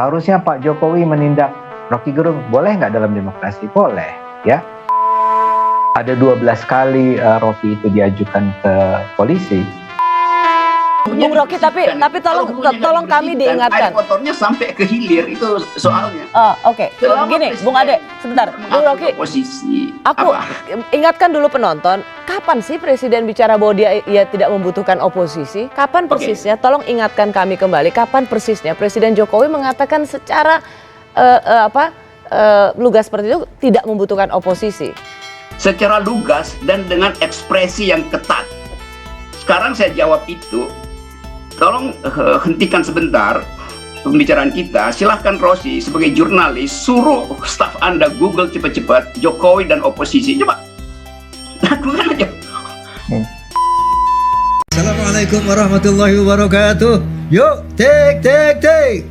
Seharusnya Pak Jokowi menindak Rocky Gerung. Boleh nggak dalam demokrasi? Boleh, ya. Ada 12 kali Rocky itu diajukan ke polisi. Bung Rocky, tapi tolong kami diingatkan. Air kotornya sampai ke hilir, itu soalnya. Oke. Begini, Bung Ade, sebentar. Bung Rocky, aku ingatkan dulu penonton, kapan sih Presiden bicara bahwa ia tidak membutuhkan oposisi? Kapan persisnya? Tolong ingatkan kami kembali, kapan persisnya Presiden Jokowi mengatakan secara lugas seperti itu tidak membutuhkan oposisi? Secara lugas dan dengan ekspresi yang ketat. Sekarang saya jawab itu. Tolong hentikan sebentar pembicaraan kita. Silahkan Rosi sebagai jurnalis suruh staf Anda Google cepat-cepat Jokowi dan oposisi. Coba lakukan aja. Assalamualaikum warahmatullahi wabarakatuh. Yuk, take.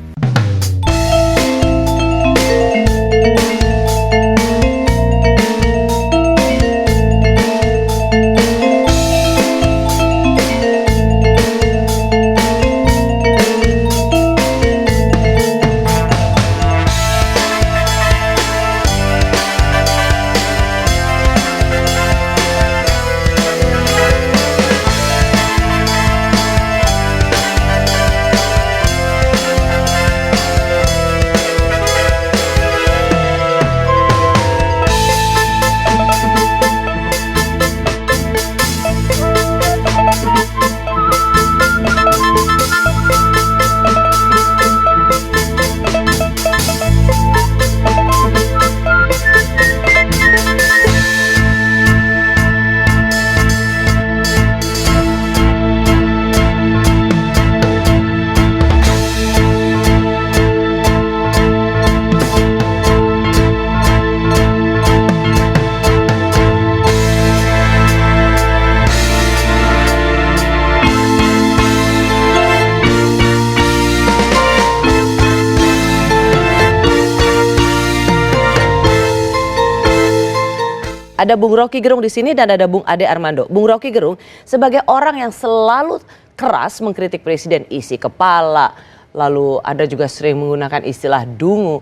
Ada Bung Rocky Gerung di sini dan ada Bung Ade Armando. Bung Rocky Gerung sebagai orang yang selalu keras mengkritik presiden, isi kepala, lalu ada juga sering menggunakan istilah dungu.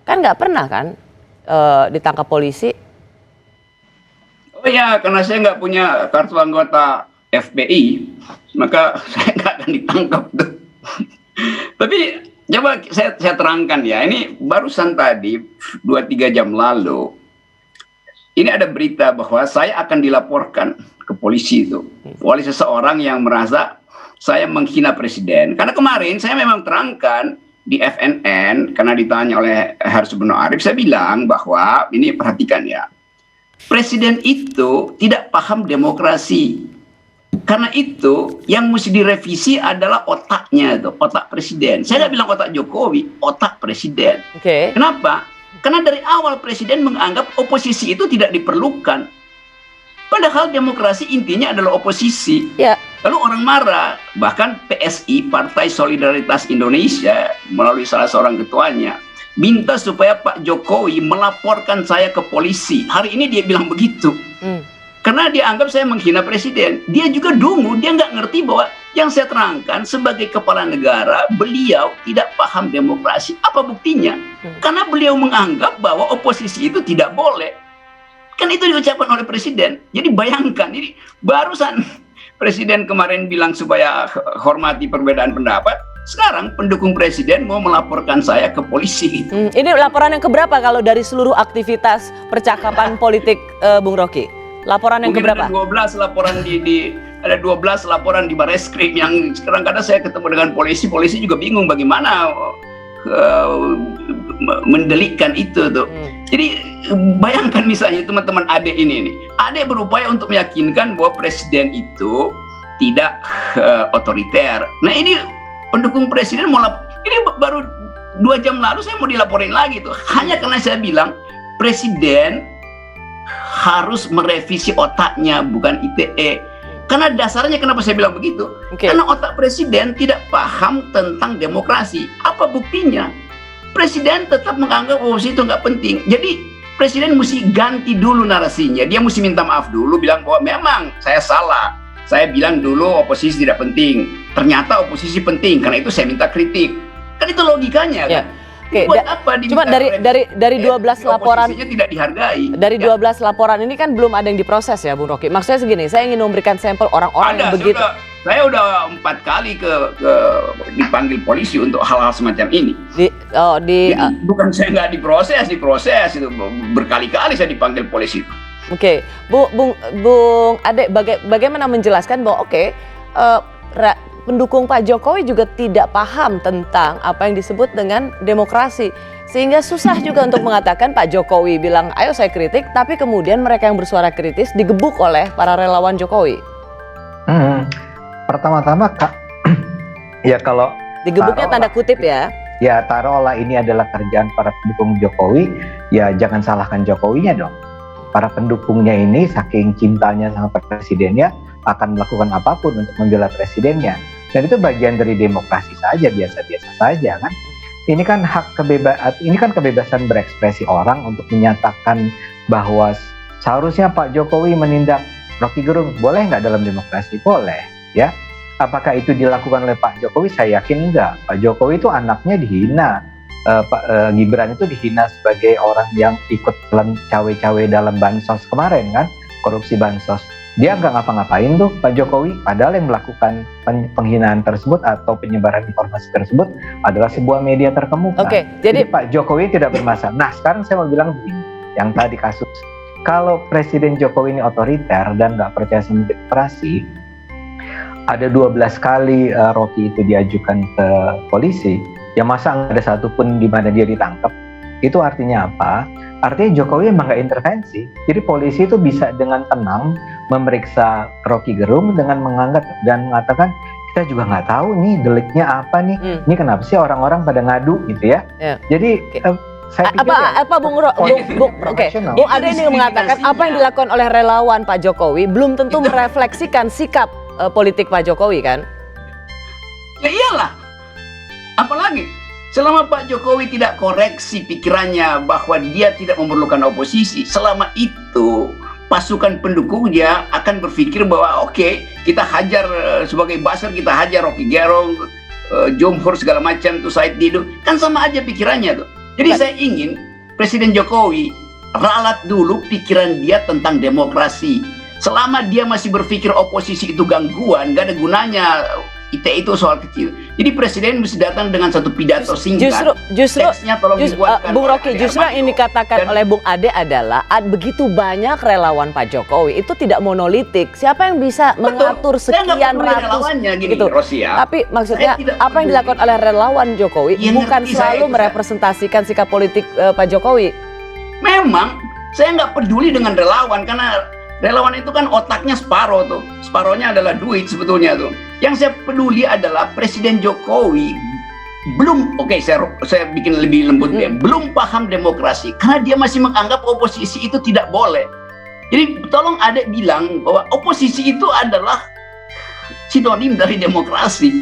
Kan nggak pernah kan ditangkap polisi? Oh ya, karena saya nggak punya kartu anggota FBI, maka saya nggak akan ditangkap tuh. Tapi coba saya terangkan ya, ini barusan tadi 2-3 jam lalu. Ini ada berita bahwa saya akan dilaporkan ke polisi itu oleh seseorang yang merasa saya menghina presiden. Karena kemarin saya memang terangkan di FNN karena ditanya oleh Harsubono Arif, saya bilang bahwa ini perhatikan ya, presiden itu tidak paham demokrasi. Karena itu yang mesti direvisi adalah otaknya itu, otak presiden. Saya nggak bilang otak Jokowi, otak presiden. Kenapa? Karena dari awal presiden menganggap oposisi itu tidak diperlukan. Padahal demokrasi intinya adalah oposisi. Lalu orang marah, bahkan PSI, Partai Solidaritas Indonesia, melalui salah seorang ketuanya, minta supaya Pak Jokowi melaporkan saya ke polisi. Hari ini dia bilang begitu. Karena dia anggap saya menghina presiden. Dia juga dungu, dia nggak ngerti bahwa yang saya terangkan sebagai kepala negara, beliau tidak paham demokrasi. Apa buktinya? Karena beliau menganggap bahwa oposisi itu tidak boleh. Kan itu diucapkan oleh presiden. Jadi bayangkan, ini barusan presiden kemarin bilang supaya hormati perbedaan pendapat. Sekarang pendukung presiden mau melaporkan saya ke polisi. Ini laporan yang keberapa kalau dari seluruh aktivitas percakapan politik Bung Rocky? Laporan yang keberapa? Ada 12 laporan ada 12 laporan di Barreskrim yang sekarang kadang saya ketemu dengan polisi juga bingung bagaimana mendelikkan itu tuh. Jadi bayangkan misalnya teman-teman Ade ini nih. Ade berupaya untuk meyakinkan bahwa presiden itu tidak otoriter. Nah ini pendukung presiden ini baru 2 jam lalu saya mau dilaporin lagi tuh. Hanya karena saya bilang presiden harus merevisi otaknya, bukan ITE. Karena dasarnya kenapa saya bilang begitu? Karena otak presiden tidak paham tentang demokrasi. Apa buktinya? Presiden tetap menganggap oposisi itu nggak penting. Jadi presiden mesti ganti dulu narasinya. Dia mesti minta maaf dulu, bilang bahwa memang saya salah. Saya bilang dulu oposisi tidak penting. Ternyata oposisi penting, karena itu saya minta kritik. Kan itu logikanya kan? Oke, Buat apa cuma dari 12 laporan oposisinya tidak dihargai. dari 12 laporan ini kan belum ada yang diproses ya Bung Rocky. Maksudnya segini, saya ingin memberikan sampel orang-orang yang begitu. Saya udah 4 kali ke dipanggil polisi untuk hal-hal semacam ini. Jadi, bukan saya nggak diproses itu berkali-kali saya dipanggil polisi. Oke, Bung Ade, bagaimana menjelaskan bahwa pendukung Pak Jokowi juga tidak paham tentang apa yang disebut dengan demokrasi. Sehingga susah juga untuk mengatakan Pak Jokowi bilang, ayo saya kritik, tapi kemudian mereka yang bersuara kritis digebuk oleh para relawan Jokowi. Pertama-tama Kak, ya kalau digebuknya tanda kutip ya. Ya taruhlah ini adalah kerjaan para pendukung Jokowi, ya jangan salahkan Jokowinya dong. Para pendukungnya ini saking cintanya sama presidennya akan melakukan apapun untuk membela presidennya. Dan itu bagian dari demokrasi saja, biasa-biasa saja kan. Ini kan kebebasan berekspresi orang untuk menyatakan bahwa seharusnya Pak Jokowi menindak Rocky Gerung. Boleh nggak dalam demokrasi? Boleh, ya. Apakah itu dilakukan oleh Pak Jokowi? Saya yakin enggak. Pak Jokowi itu anaknya dihina. Gibran itu dihina sebagai orang yang ikut cawe-cawe dalam bansos kemarin kan, korupsi bansos. Dia nggak ngapa-ngapain tuh Pak Jokowi, padahal yang melakukan penghinaan tersebut atau penyebaran informasi tersebut adalah sebuah media terkemuka. Oke, jadi Pak Jokowi tidak bermasalah. Nah sekarang saya mau bilang begini, yang tadi kasus, kalau Presiden Jokowi ini otoriter dan nggak percaya sama demokrasi, ada 12 kali Rocky itu diajukan ke polisi, ya masa nggak ada satupun di mana dia ditangkap? Itu artinya apa? Artinya Jokowi emang nggak intervensi. Jadi polisi itu bisa dengan tenang memeriksa Rocky Gerung dengan menganggap dan mengatakan kita juga nggak tahu nih deliknya apa nih. Ini kenapa sih orang-orang pada ngadu gitu ya? Jadi saya pikir Bung Ade ini mengatakan apa yang dilakukan oleh relawan Pak Jokowi belum tentu merefleksikan sikap politik Pak Jokowi kan? Ya iyalah. Apalagi selama Pak Jokowi tidak koreksi pikirannya bahwa dia tidak memerlukan oposisi, selama itu pasukan pendukungnya akan berpikir bahwa oke, kita hajar sebagai buzzer, kita hajar Rocky Gerung, Jomhor segala macam tuh, Said Didu, kan sama aja pikirannya tuh. Jadi saya ingin Presiden Jokowi ralat dulu pikiran dia tentang demokrasi. Selama dia masih berpikir oposisi itu gangguan, gak ada gunanya. ITE itu soal kecil. Jadi presiden mesti datang dengan satu pidato singkat. Justru Bung Rocky, oleh justru yang ini dikatakan oleh Bung Ade adalah begitu banyak relawan Pak Jokowi itu tidak monolitik. Siapa yang bisa mengatur sekian ratus gitu? Tapi maksudnya apa yang dilakukan oleh relawan Jokowi bukan selalu merepresentasikan sikap politik Pak Jokowi. Memang saya nggak peduli dengan relawan karena relawan itu kan otaknya separoh tuh. Separohnya adalah duit sebetulnya tuh. Yang saya peduli adalah Presiden Jokowi belum, saya bikin lebih lembut ya, belum paham demokrasi karena dia masih menganggap oposisi itu tidak boleh. Jadi tolong Adek bilang bahwa oposisi itu adalah sinonim dari demokrasi.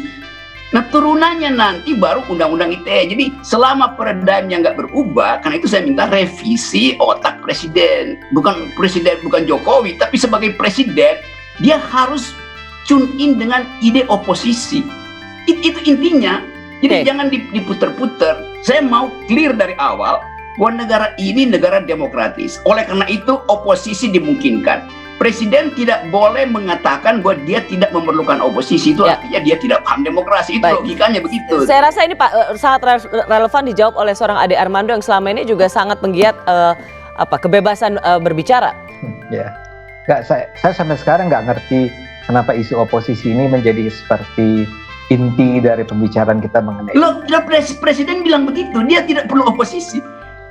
Nah turunannya nanti baru undang-undang ITE. Jadi selama paradigmnya nggak berubah, karena itu saya minta revisi otak presiden. Bukan Jokowi, tapi sebagai presiden dia harus tune in dengan ide oposisi. Itu intinya. Jadi jangan diputer-puter. Saya mau clear dari awal bahwa negara ini negara demokratis. Oleh karena itu oposisi dimungkinkan. Presiden tidak boleh mengatakan bahwa dia tidak memerlukan oposisi. Itu artinya dia tidak paham demokrasi. Itu logikanya begitu. Saya rasa ini Pak sangat relevan dijawab oleh seorang Ade Armando yang selama ini juga sangat penggiat kebebasan berbicara. Ya, saya sampai sekarang nggak ngerti kenapa isu oposisi ini menjadi seperti inti dari pembicaraan kita mengenai. Presiden bilang begitu, dia tidak perlu oposisi.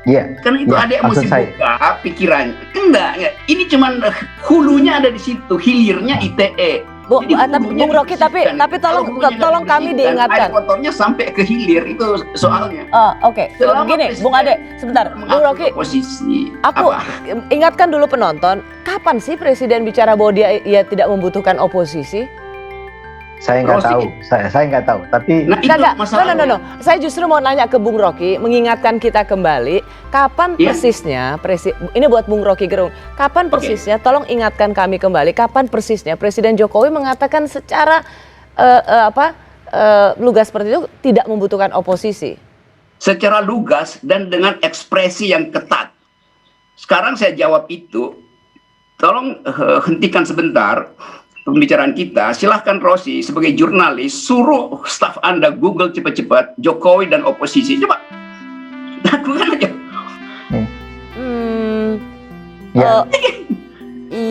Iya. Karena itu ada yang mesti buka pikiran. Enggak. Ini cuman hulunya ada di situ, hilirnya ITE. Bung Rocky, tapi tolong kami diingatkan. Air kotornya sampai ke hilir itu soalnya. Oke. Begini, Bung Ade, sebentar. Bung Rocky, aku ingatkan dulu penonton, kapan sih Presiden bicara bahwa dia tidak membutuhkan oposisi? Saya nggak tahu, saya nggak tahu. Tapi no. Saya justru mau nanya ke Bung Rocky, mengingatkan kita kembali, kapan persisnya ini buat Bung Rocky Gerung, kapan persisnya? Tolong ingatkan kami kembali, kapan persisnya Presiden Jokowi mengatakan secara lugas seperti itu tidak membutuhkan oposisi? secara lugas dan dengan ekspresi yang ketat. Sekarang saya jawab itu, tolong hentikan sebentar pembicaraan kita. Silahkan Rosi sebagai jurnalis suruh staf Anda Google cepat-cepat Jokowi dan oposisi. Coba lakukan aja. Ya.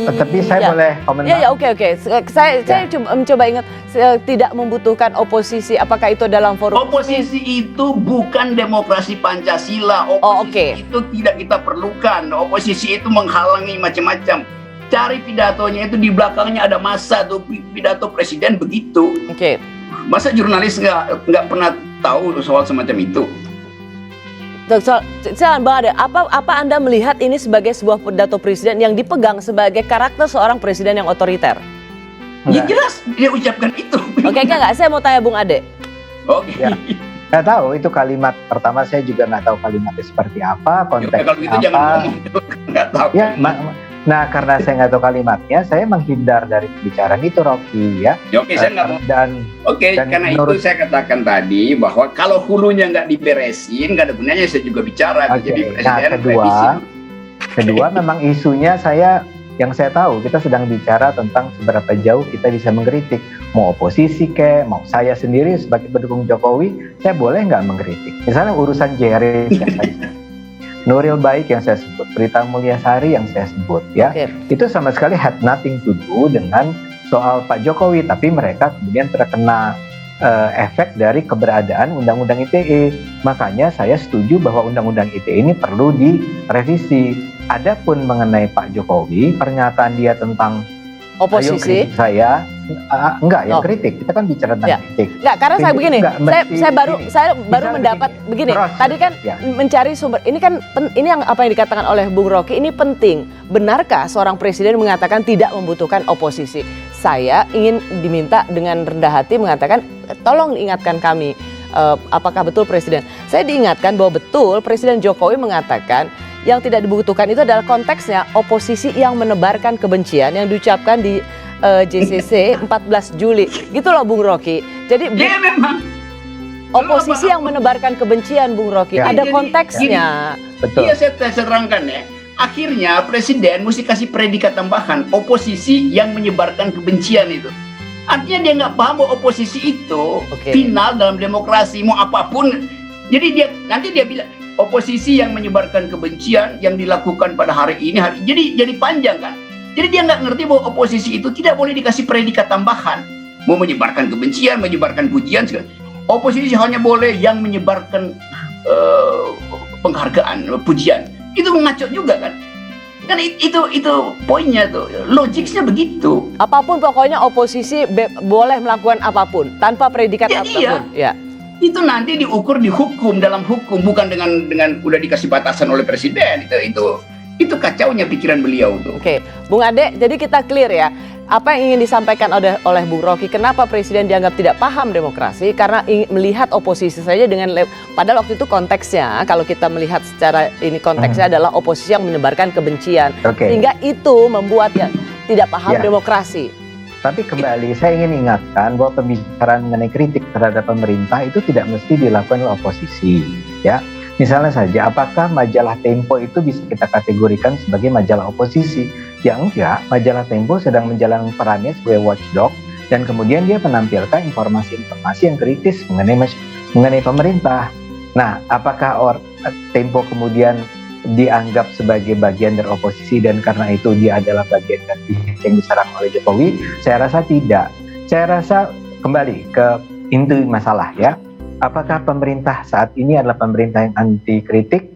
Tapi saya boleh komentar. Ya, oke. Saya coba ingat tidak membutuhkan oposisi. Apakah itu dalam forum? Oposisi itu bukan demokrasi Pancasila. Oposisi itu tidak kita perlukan. Oposisi itu menghalangi macam-macam. Cari pidatonya itu di belakangnya ada massa tuh, pidato presiden begitu. Masa jurnalis nggak pernah tahu soal semacam itu? Bang Ade, apa Anda melihat ini sebagai sebuah pidato presiden yang dipegang sebagai karakter seorang presiden yang otoriter? Ya jelas dia ucapkan itu. Enggak, saya mau tanya Bung Ade. Ya, nggak tahu itu kalimat pertama, saya juga nggak tahu kalimatnya seperti apa, konteksnya kalau gitu apa. Jangan ngomong itu, nggak tahu. Ya, nah karena saya nggak tahu kalimatnya, saya menghindar dari pembicaraan itu, Rocky, ya. Oke, saya nggak mau. Dan karena itu saya katakan tadi bahwa kalau hulunya nggak diberesin, nggak ada gunanya saya juga bicara. Jadi presiden kedua memang isunya yang saya tahu kita sedang bicara tentang seberapa jauh kita bisa mengkritik, mau oposisi mau saya sendiri sebagai pendukung Jokowi, saya boleh nggak mengkritik? Misalnya urusan JRI yang saya sebut, Nuril Baik yang saya sebut, Prita Mulyasari yang saya sebut, ya, itu sama sekali had nothing to do dengan soal Pak Jokowi, tapi mereka kemudian terkena efek dari keberadaan Undang-Undang ITE. Makanya saya setuju bahwa Undang-Undang ITE ini perlu direvisi. Adapun mengenai Pak Jokowi, pernyataan dia tentang oposisi, saya enggak yang kritik. Kita kan bicara tentang kritik. Enggak, karena kritik, saya begini, saya baru mendapat begini. Tadi kan mencari sumber. Ini kan ini yang apa yang dikatakan oleh Bung Rocky ini penting. Benarkah seorang presiden mengatakan tidak membutuhkan oposisi? Saya ingin diminta dengan rendah hati mengatakan tolong ingatkan kami apakah betul presiden. Saya diingatkan bahwa betul Presiden Jokowi mengatakan yang tidak dibutuhkan itu adalah konteksnya oposisi yang menebarkan kebencian yang diucapkan di JCC 14 Juli. Gitu loh Bung Rocky. Jadi memang oposisi yang menebarkan kebencian Bung Rocky. Ada konteksnya. Betul. Iya, saya terangkan ya. Akhirnya presiden mesti kasih predikat tambahan oposisi yang menyebarkan kebencian itu. Artinya dia nggak paham bahwa oposisi itu final dalam demokrasi mau apapun. Jadi nanti dia bilang oposisi yang menyebarkan kebencian yang dilakukan pada hari ini. Jadi panjang kan. Jadi dia nggak ngerti bahwa oposisi itu tidak boleh dikasih predikat tambahan. Mau menyebarkan kebencian, menyebarkan pujian. Oposisi hanya boleh yang menyebarkan penghargaan, pujian. Itu ngaco juga kan. Kan itu poinnya tuh. Logiknya begitu. Apapun pokoknya oposisi boleh melakukan apapun tanpa predikat apapun. Iya. Itu nanti diukur di hukum, dalam hukum, bukan dengan udah dikasih batasan oleh presiden. Itu kacaunya pikiran beliau tuh. Bung Ade, jadi kita clear ya. Apa yang ingin disampaikan oleh Bung Rocky, kenapa presiden dianggap tidak paham demokrasi? Karena melihat oposisi saja padahal waktu itu konteksnya, kalau kita melihat secara ini konteksnya adalah oposisi yang menebarkan kebencian. Sehingga itu membuatnya tidak paham demokrasi. Tapi kembali saya ingin ingatkan bahwa pembicaraan mengenai kritik terhadap pemerintah itu tidak mesti dilakukan oleh oposisi, ya. Misalnya saja, apakah majalah Tempo itu bisa kita kategorikan sebagai majalah oposisi? Ya enggak, majalah Tempo sedang menjalankan perannya sebagai watchdog dan kemudian dia menampilkan informasi-informasi yang kritis mengenai pemerintah. Nah, apakah Tempo kemudian dianggap sebagai bagian dari oposisi dan karena itu dia adalah bagian dari yang diserang oleh Jokowi? Saya rasa tidak. Saya rasa kembali ke inti masalah ya. Apakah pemerintah saat ini adalah pemerintah yang anti kritik,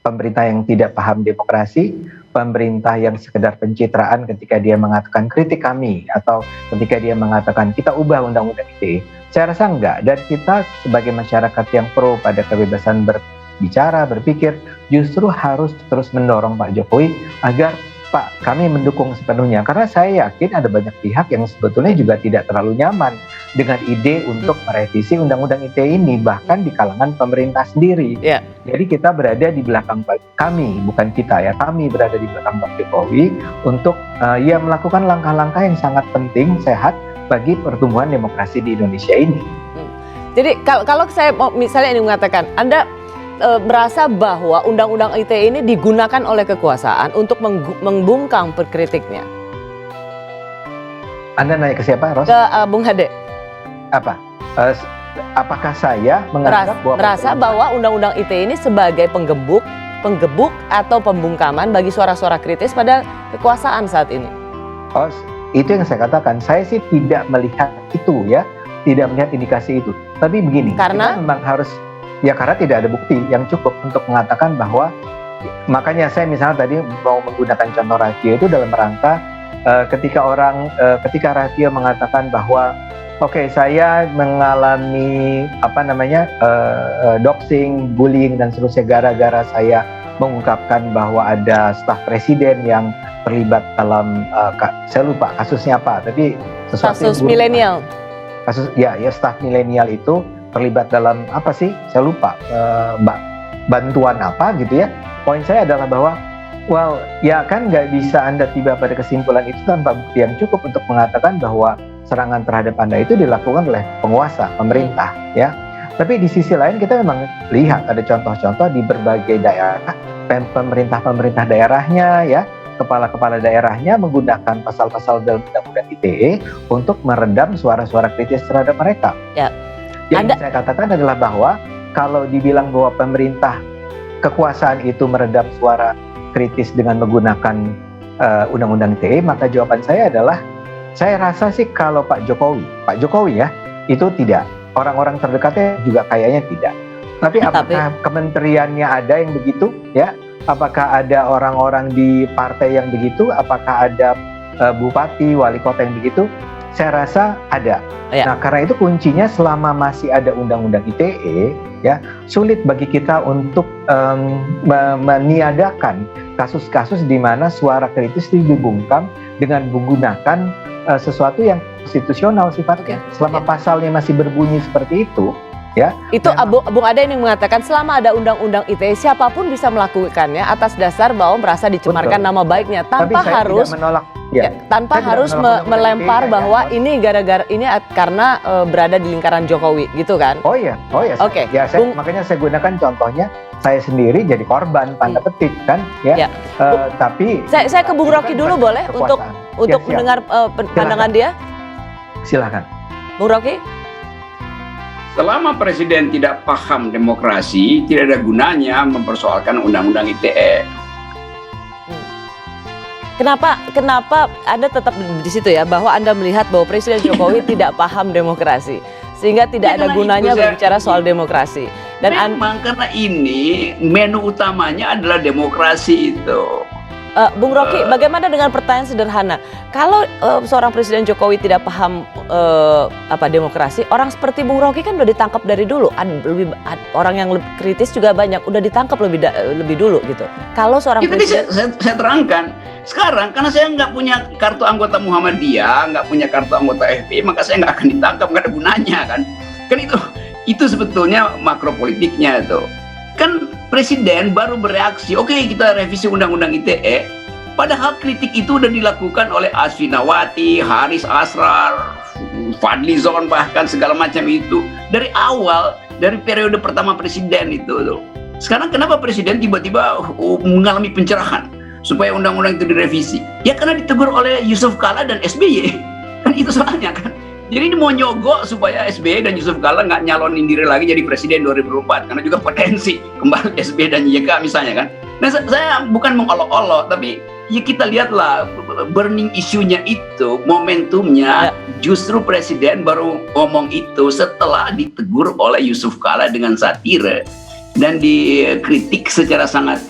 pemerintah yang tidak paham demokrasi, pemerintah yang sekedar pencitraan ketika dia mengatakan kritik kami atau ketika dia mengatakan kita ubah undang-undang ITE? Saya rasa enggak. Dan kita sebagai masyarakat yang pro pada kebebasan berbicara, berpikir, justru harus terus mendorong Pak Jokowi agar Pak, kami mendukung sepenuhnya. Karena saya yakin ada banyak pihak yang sebetulnya juga tidak terlalu nyaman dengan ide untuk merevisi Undang-Undang ITE ini, bahkan di kalangan pemerintah sendiri. Jadi kita berada di belakang kami, bukan kita ya, kami berada di belakang Pak Jokowi untuk melakukan langkah-langkah yang sangat penting, sehat bagi pertumbuhan demokrasi di Indonesia ini. Jadi kalau saya misalnya ini mengatakan, Anda merasa bahwa undang-undang ITE ini digunakan oleh kekuasaan untuk membungkam kritiknya? Anda nanya ke siapa, Ros? Ke Bung Hade. Apa? Apakah saya menganggap merasa bahwa undang-undang ITE ini sebagai penggebuk atau pembungkaman bagi suara-suara kritis pada kekuasaan saat ini? Oh, itu yang saya katakan. Saya sih tidak melihat itu ya, tidak melihat indikasi itu. Tapi begini, karena kita memang harus ya karena tidak ada bukti yang cukup untuk mengatakan bahwa, makanya saya misalnya tadi mau menggunakan contoh Raffio itu dalam rangka ketika Raffio mengatakan bahwa oke, saya mengalami doxing, bullying dan seterusnya gara-gara saya mengungkapkan bahwa ada staf presiden yang terlibat dalam saya lupa kasusnya apa, tapi kasus milenial. Kasus ya staf milenial itu terlibat dalam apa sih? Saya lupa bantuan apa gitu ya. Poin saya adalah bahwa ya kan nggak bisa Anda tiba pada kesimpulan itu tanpa bukti yang cukup untuk mengatakan bahwa serangan terhadap Anda itu dilakukan oleh penguasa, pemerintah, ya. Tapi di sisi lain kita memang lihat ada contoh-contoh di berbagai daerah, pemerintah daerahnya, ya, kepala-kepala daerahnya menggunakan pasal-pasal dalam undang-undang ITE untuk meredam suara-suara kritis terhadap mereka. Ya. Yang saya katakan adalah bahwa kalau dibilang bahwa pemerintah kekuasaan itu meredam suara kritis dengan menggunakan undang-undang ITE, maka jawaban saya adalah saya rasa sih kalau Pak Jokowi ya, itu tidak. Orang-orang terdekatnya juga kayaknya tidak. Tapi apakah kementeriannya ada yang begitu? Ya, apakah ada orang-orang di partai yang begitu? Apakah ada bupati, wali kota yang begitu? Saya rasa ada. Ya. Nah, karena itu kuncinya selama masih ada undang-undang ITE, ya sulit bagi kita untuk meniadakan kasus-kasus di mana suara kritis dibungkam dengan menggunakan sesuatu yang konstitusional sifatnya. Selama pasalnya masih berbunyi seperti itu, ya. Itu Bung Ade yang mengatakan selama ada undang-undang ITE siapapun bisa melakukannya atas dasar bahwa merasa dicemarkan nama baiknya tanpa harus melempar bahwa ini gara-gara ini karena berada di lingkaran Jokowi gitu kan. Oh iya. Oke. Ya, makanya saya gunakan contohnya saya sendiri jadi korban tanda petik kan, ya. Tapi saya ke Bung Rocky dulu boleh untuk mendengar pandangan dia. Silakan. Bung Rocky. Selama presiden tidak paham demokrasi, tidak ada gunanya mempersoalkan undang-undang ITE. Kenapa Anda tetap di situ ya, bahwa Anda melihat bahwa Presiden Jokowi tidak paham demokrasi, sehingga tidak ada gunanya berbicara soal demokrasi. Dan memang karena ini menu utamanya adalah demokrasi itu. Bung Rocky, bagaimana dengan pertanyaan sederhana? Kalau seorang Presiden Jokowi tidak paham demokrasi, orang seperti Bung Rocky kan udah ditangkap dari dulu. Orang yang kritis juga banyak, udah ditangkap lebih dulu gitu. Kalau seorang presiden, saya terangkan sekarang karena saya nggak punya kartu anggota Muhammadiyah, nggak punya kartu anggota FPI, maka saya nggak akan ditangkap, nggak ada gunanya kan? Kan itu sebetulnya makro politiknya itu. Kan presiden baru bereaksi, oke, kita revisi undang-undang ITE, padahal kritik itu udah dilakukan oleh Asfinawati, Haris Asrar, Fadlizon, bahkan segala macam itu dari awal, dari periode pertama presiden itu tuh. Sekarang kenapa presiden tiba-tiba mengalami pencerahan supaya undang-undang itu direvisi? Ya karena ditegur oleh Yusuf Kalla dan SBY, kan itu soalnya kan. Jadi ini mau nyogok supaya SBY dan Yusuf Kalla nggak nyalonin diri lagi jadi presiden 2024, karena juga potensi kembali SBY dan YK misalnya kan. Nah, saya bukan mengolok-olok, tapi ya kita lihatlah burning isunya itu, momentumnya justru presiden baru ngomong itu setelah ditegur oleh Yusuf Kalla dengan satire dan dikritik secara sangat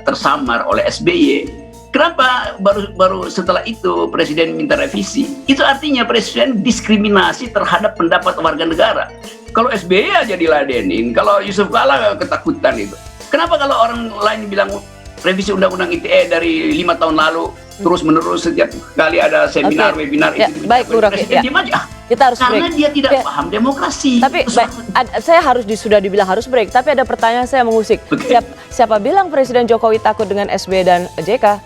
tersamar oleh SBY. Kenapa baru setelah itu presiden minta revisi? Itu artinya presiden diskriminasi terhadap pendapat warga negara. Kalau SBY aja diladenin, kalau Yusuf Kalla ketakutan itu. Kenapa kalau orang lain bilang revisi undang-undang ITE dari 5 tahun lalu terus-menerus setiap kali ada seminar, webinar ya, itu baik, presiden diam aja. Kita harus karena break. Dia tidak paham demokrasi. Tapi saya sudah dibilang harus break. Tapi ada pertanyaan saya mengusik. Siapa bilang Presiden Jokowi takut dengan SBY dan JK?